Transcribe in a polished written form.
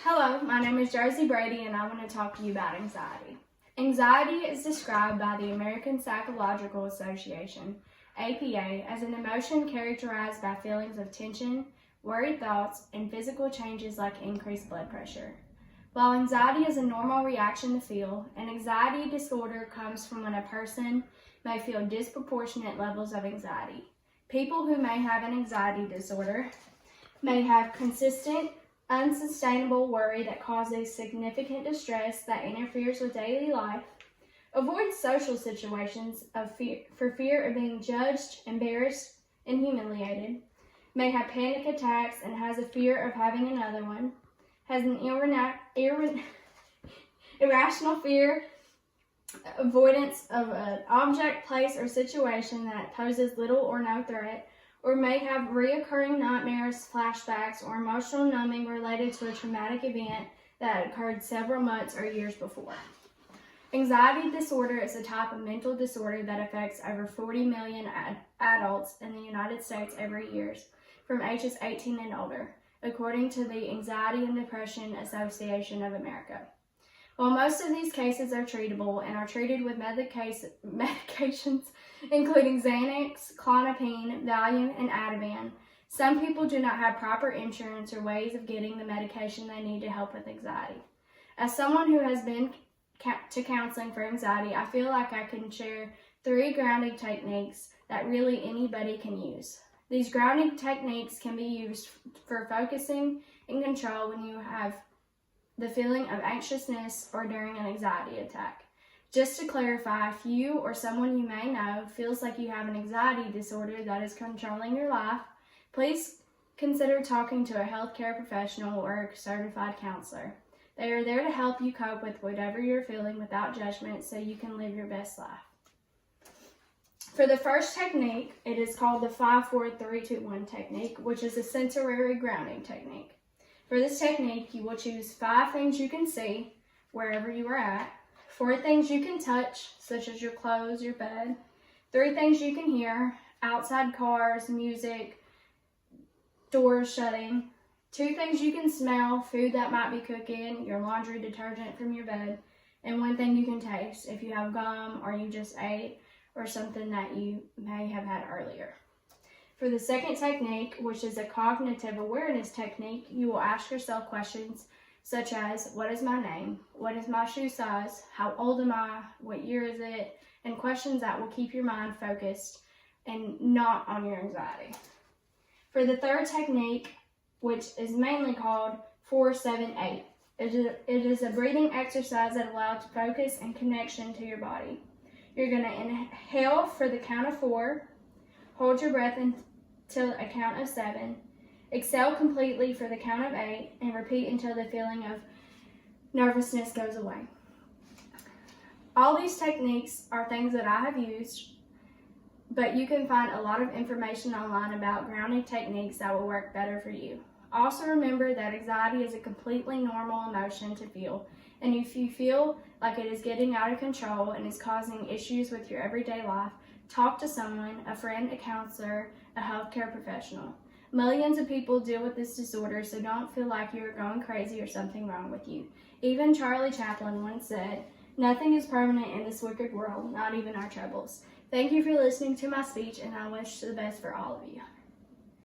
Hello, my name is Josie Brady and I want to talk to you about anxiety. Anxiety is described by the American Psychological Association, APA, as an emotion characterized by feelings of tension, worried thoughts, and physical changes like increased blood pressure. While anxiety is a normal reaction to feel, an anxiety disorder comes from when a person may feel disproportionate levels of anxiety. People who may have an anxiety disorder may have consistent, unsustainable worry that causes significant distress that interferes with daily life, avoid social situations for fear of being judged, embarrassed, and humiliated, may have panic attacks and has a fear of having another one, has an irrational fear, avoidance of an object, place, or situation that poses little or no threat, or may have reoccurring nightmares, flashbacks, or emotional numbing related to a traumatic event that occurred several months or years before. Anxiety disorder is a type of mental disorder that affects over 40 million adults in the United States every year from ages 18 and older, according to the Anxiety and Depression Association of America. While most of these cases are treatable and are treated with medications including Xanax, Klonopin, Valium, and Ativan, some people do not have proper insurance or ways of getting the medication they need to help with anxiety. As someone who has been to counseling for anxiety, I feel like I can share 3 grounding techniques that really anybody can use. These grounding techniques can be used for focusing and control when you have the feeling of anxiousness or during an anxiety attack. Just to clarify, if you or someone you may know feels like you have an anxiety disorder that is controlling your life, please consider talking to a healthcare professional or a certified counselor. They are there to help you cope with whatever you're feeling without judgment so you can live your best life. For the first technique, it is called the 5-4-3-2-1 technique, which is a sensory grounding technique. For this technique, you will choose 5 things you can see wherever you are at, 4 things you can touch, such as your clothes, your bed, 3 things you can hear, outside cars, music, doors shutting, 2 things you can smell, food that might be cooking, your laundry detergent from your bed, and 1 thing you can taste if you have gum or you just ate or something that you may have had earlier. For the second technique, which is a cognitive awareness technique, you will ask yourself questions such as, what is my name? What is my shoe size? How old am I? What year is it? And questions that will keep your mind focused and not on your anxiety. For the third technique, which is mainly called 4-7-8, it is a breathing exercise that allows focus and connection to your body. You're going to inhale for the count of 4, hold your breath until a count of 7, exhale completely for the count of 8, and repeat until the feeling of nervousness goes away. All these techniques are things that I have used, but you can find a lot of information online about grounding techniques that will work better for you. Also remember that anxiety is a completely normal emotion to feel, and if you feel like it is getting out of control and is causing issues with your everyday life, talk to someone, a friend, a counselor, a healthcare professional. Millions of people deal with this disorder, so don't feel like you're going crazy or something wrong with you. Even Charlie Chaplin once said, "Nothing is permanent in this wicked world, not even our troubles." Thank you for listening to my speech, and I wish the best for all of you.